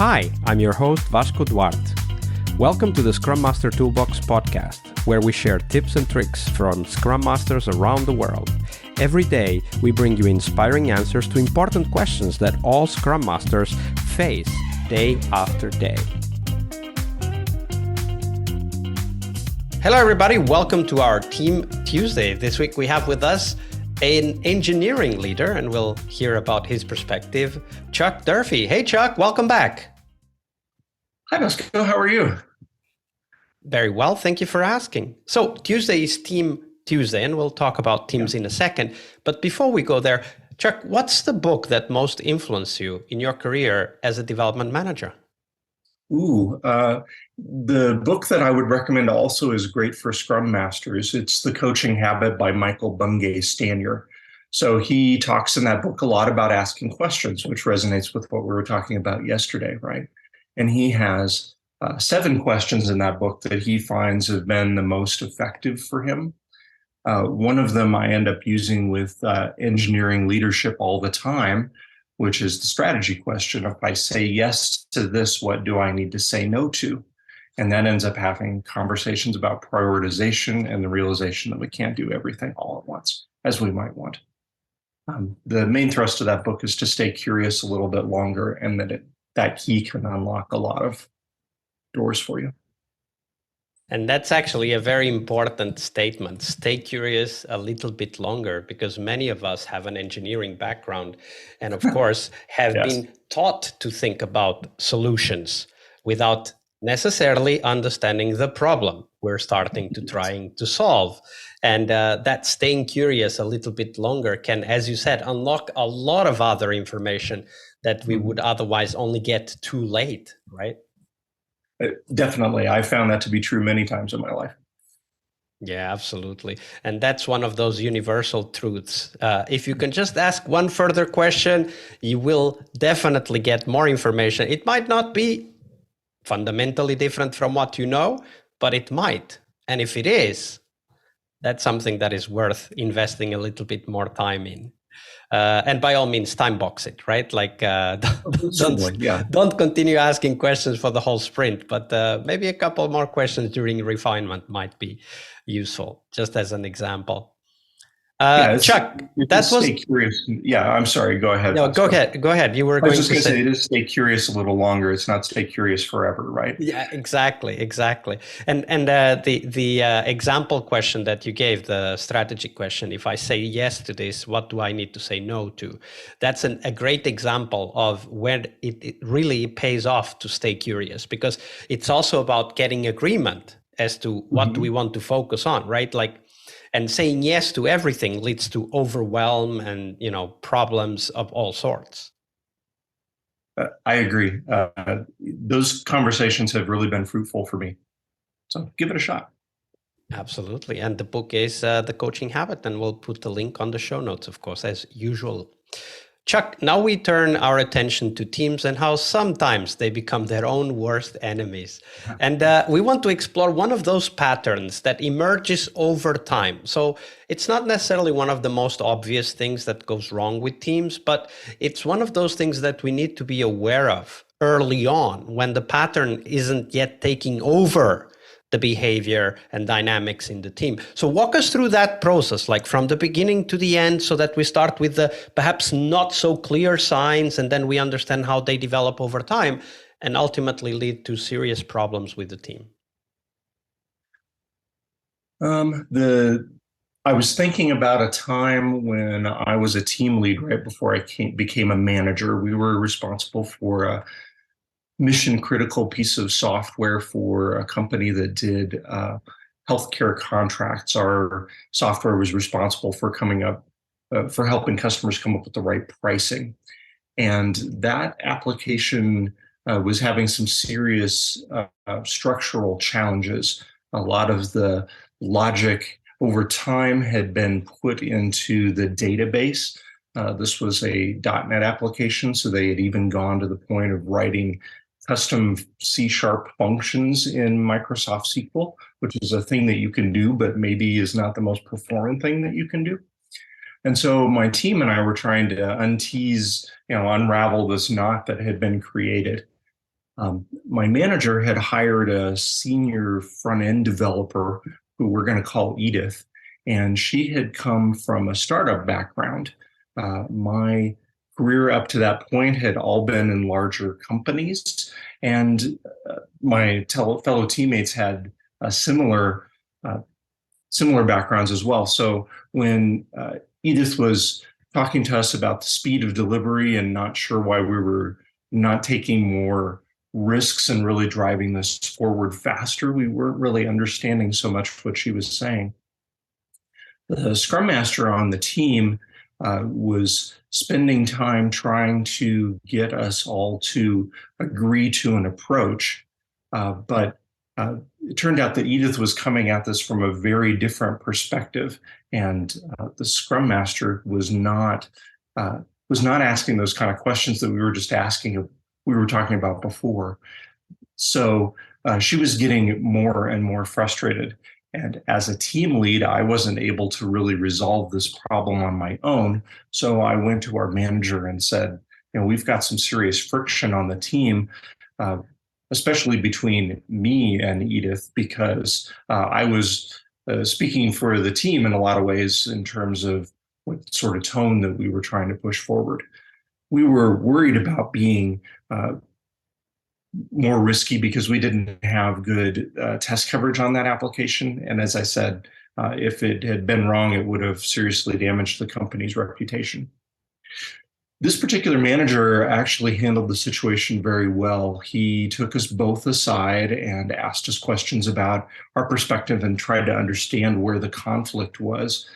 Hi, I'm your host Vasco Duarte. Welcome to the Scrum Master Toolbox podcast, where we share tips and tricks from Scrum Masters around the world. Every day, we bring you inspiring answers to important questions that all Scrum Masters face day after day. Hello, everybody. Welcome to our Team Tuesday. This week, we have with us an engineering leader, and we'll hear about his perspective, Chuck Durfee. Hey, Chuck, welcome back. Hi, Vasco. How are you? Very well. Thank you for asking. So Tuesday is Team Tuesday, and we'll talk about teams in a second. But before we go there, Chuck, what's the book that most influenced you in your career as a development manager? The book that I would recommend also is great for Scrum Masters. It's The Coaching Habit by Michael Bungay-Stanier. So he talks in that book a lot about asking questions, which resonates with what we were talking about yesterday, right? And he has 7 questions in that book that he finds have been the most effective for him. One of them I end up using with engineering leadership all the time, which is the strategy question. If I say yes to this, what do I need to say no to? And that ends up having conversations about prioritization and the realization that we can't do everything all at once, as we might want. The main thrust of that book is to stay curious a little bit longer, and that key can unlock a lot of doors for you. And that's actually a very important statement. Stay curious a little bit longer, because many of us have an engineering background and, of course, have been taught to think about solutions without necessarily understanding the problem we're starting to trying to solve. And that staying curious a little bit longer can, as you said, unlock a lot of other information that we would otherwise only get too late, right? Definitely. I found that to be true many times in my life. Yeah, absolutely. And that's one of those universal truths. If you can just ask one further question, you will definitely get more information. It might not be fundamentally different from what you know, but it might. And if it is, that's something that is worth investing a little bit more time in. And by all means, time box it, right? Like don't continue asking questions for the whole sprint, but maybe a couple more questions during refinement might be useful, just as an example. Chuck, that was... Stay curious. Yeah, I'm sorry. Go ahead. No, go ahead. You were going to say... It is stay curious a little longer. It's not stay curious forever, right? Yeah, exactly. And the example question that you gave, the strategy question, if I say yes to this, what do I need to say no to? That's a great example of where it really pays off to stay curious, because it's also about getting agreement as to what do we want to focus on, right? And saying yes to everything leads to overwhelm and, problems of all sorts. I agree. Those conversations have really been fruitful for me. So give it a shot. Absolutely. And the book is The Coaching Habit, and we'll put the link on the show notes, of course, as usual. Chuck, now we turn our attention to teams and how sometimes they become their own worst enemies. And we want to explore one of those patterns that emerges over time. So it's not necessarily one of the most obvious things that goes wrong with teams, but it's one of those things that we need to be aware of early on when the pattern isn't yet taking over the behavior and dynamics in the team. So walk us through that process, like from the beginning to the end, so that we start with the perhaps not so clear signs, and then we understand how they develop over time and ultimately lead to serious problems with the team. I was thinking about a time when I was a team lead right before I became a manager. We were responsible for a mission-critical piece of software for a company that did healthcare contracts. Our software was responsible for for helping customers come up with the right pricing. And that application was having some serious structural challenges. A lot of the logic over time had been put into the database. This was a .NET application, so they had even gone to the point of writing custom C# functions in Microsoft SQL, which is a thing that you can do, but maybe is not the most performant thing that you can do. And so my team and I were trying to unravel this knot that had been created. My manager had hired a senior front end developer who we're going to call Edith, and she had come from a startup background. My career up to that point had all been in larger companies, and my fellow teammates had a uh, similar backgrounds as well. So when Edith was talking to us about the speed of delivery and not sure why we were not taking more risks and really driving this forward faster, we weren't really understanding so much what she was saying. The scrum master on the team was spending time trying to get us all to agree to an approach, but it turned out that Edith was coming at this from a very different perspective, and the scrum master uh, was not asking those kind of questions that we were just asking. We were talking about before. So she was getting more and more frustrated. And as a team lead, I wasn't able to really resolve this problem on my own. So I went to our manager and said, we've got some serious friction on the team, uh, especially between me and Edith, because I was speaking for the team in a lot of ways in terms of what sort of tone that we were trying to push forward. We were worried about being more risky because we didn't have good test coverage on that application. And as I said, if it had been wrong, it would have seriously damaged the company's reputation. This particular manager actually handled the situation very well. He took us both aside and asked us questions about our perspective and tried to understand where the conflict was.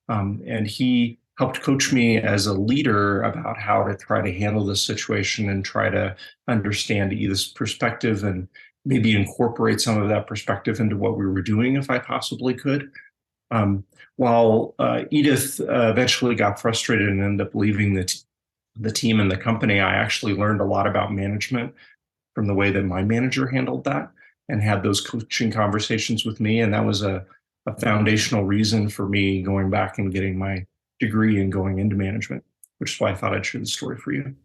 And he helped coach me as a leader about how to try to handle this situation and try to understand Edith's perspective and maybe incorporate some of that perspective into what we were doing if I possibly could. While Edith eventually got frustrated and ended up leaving the team and the company, I actually learned a lot about management from the way that my manager handled that and had those coaching conversations with me. And that was a foundational reason for me going back and getting my degree and going into management, which is why I thought I'd share the story for you.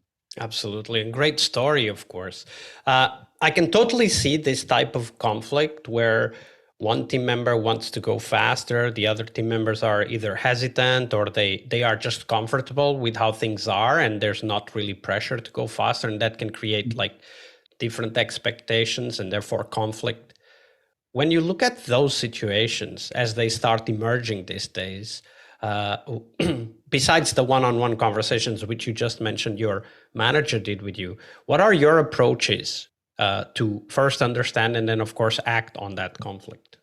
Absolutely. A great story, of course. I can totally see this type of conflict where one team member wants to go faster, the other team members are either hesitant or they are just comfortable with how things are and there's not really pressure to go faster, and that can create like different expectations and therefore conflict. When you look at those situations as they start emerging these days, uh, besides the one-on-one conversations which you just mentioned your manager did with you, what are your approaches to first understand and then, of course, act on that conflict?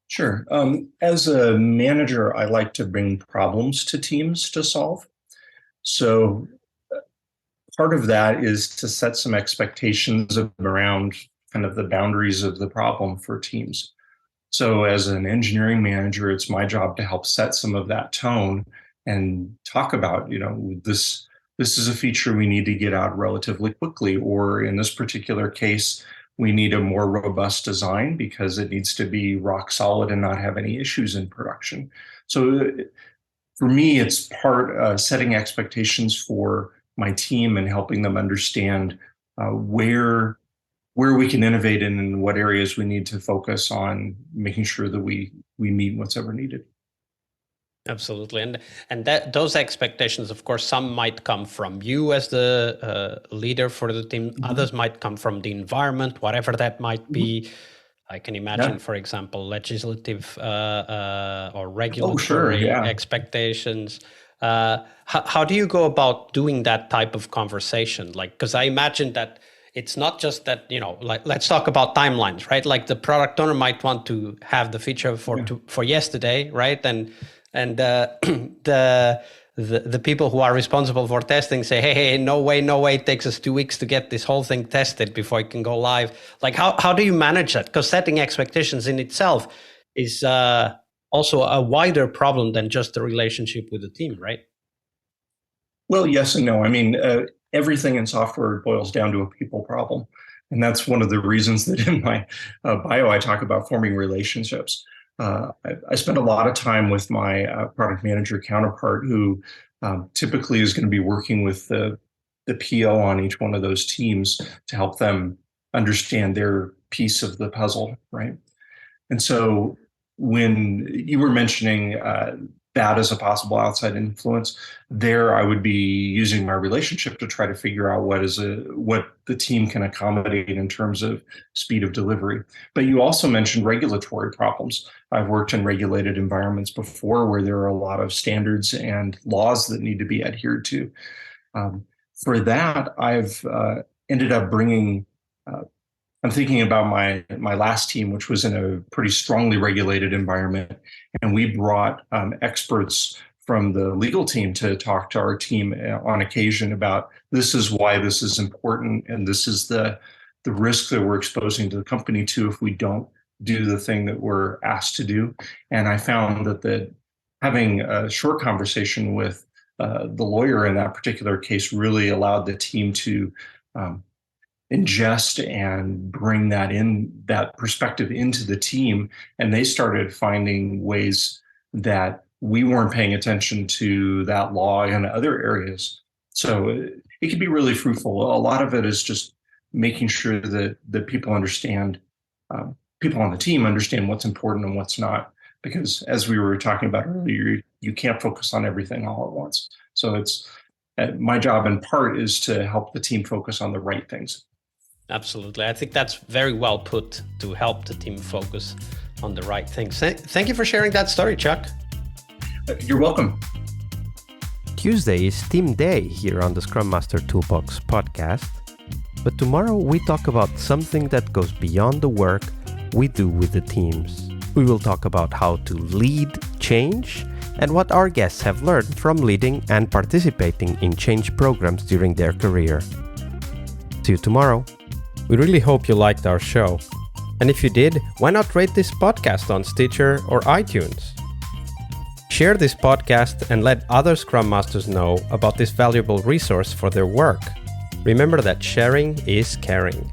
Sure. As a manager, I like to bring problems to teams to solve. So part of that is to set some expectations around kind of the boundaries of the problem for teams. So as an engineering manager, it's my job to help set some of that tone and talk about, this is a feature we need to get out relatively quickly, or in this particular case, we need a more robust design because it needs to be rock solid and not have any issues in production. So for me, it's part setting expectations for my team and helping them understand where we can innovate in and what areas we need to focus on making sure that we meet what's ever needed. Absolutely, and that those expectations, of course, some might come from you as the leader for the team. Mm-hmm. Others might come from the environment, whatever that might be. Mm-hmm. I can imagine, for example, legislative or regulatory expectations. How do you go about doing that type of conversation? Like, because I imagine that it's not just that, like, let's talk about timelines, right? Like the product owner might want to have the feature for yesterday, right? And the people who are responsible for testing say, hey, no way, it takes us 2 weeks to get this whole thing tested before it can go live. Like, how do you manage that? Because setting expectations in itself is also a wider problem than just the relationship with the team, right? Well, yes and no. I mean, everything in software boils down to a people problem. And that's one of the reasons that in my bio, I talk about forming relationships. I spend a lot of time with my product manager counterpart who typically is going to be working with the PO on each one of those teams to help them understand their piece of the puzzle, right? And so when you were mentioning that as a possible outside influence, there I would be using my relationship to try to figure out what the team can accommodate in terms of speed of delivery. But you also mentioned regulatory problems. I've worked in regulated environments before where there are a lot of standards and laws that need to be adhered to. For that, I've ended up bringing I'm thinking about my last team, which was in a pretty strongly regulated environment, and we brought experts from the legal team to talk to our team on occasion about this is why this is important, and this is the risk that we're exposing to the company to if we don't do the thing that we're asked to do. And I found that having a short conversation with the lawyer in that particular case really allowed the team to ingest and bring that perspective into the team. And they started finding ways that we weren't paying attention to that law in other areas. So it can be really fruitful. A lot of it is just making sure that people understand, people on the team understand what's important and what's not. Because as we were talking about earlier, you can't focus on everything all at once. So it's my job in part is to help the team focus on the right things. Absolutely. I think that's very well put, to help the team focus on the right things. Thank you for sharing that story, Chuck. You're welcome. Tuesday is Team Day here on the Scrum Master Toolbox podcast. But tomorrow we talk about something that goes beyond the work we do with the teams. We will talk about how to lead change and what our guests have learned from leading and participating in change programs during their career. See you tomorrow. We really hope you liked our show. And if you did, why not rate this podcast on Stitcher or iTunes? Share this podcast and let other Scrum Masters know about this valuable resource for their work. Remember that sharing is caring.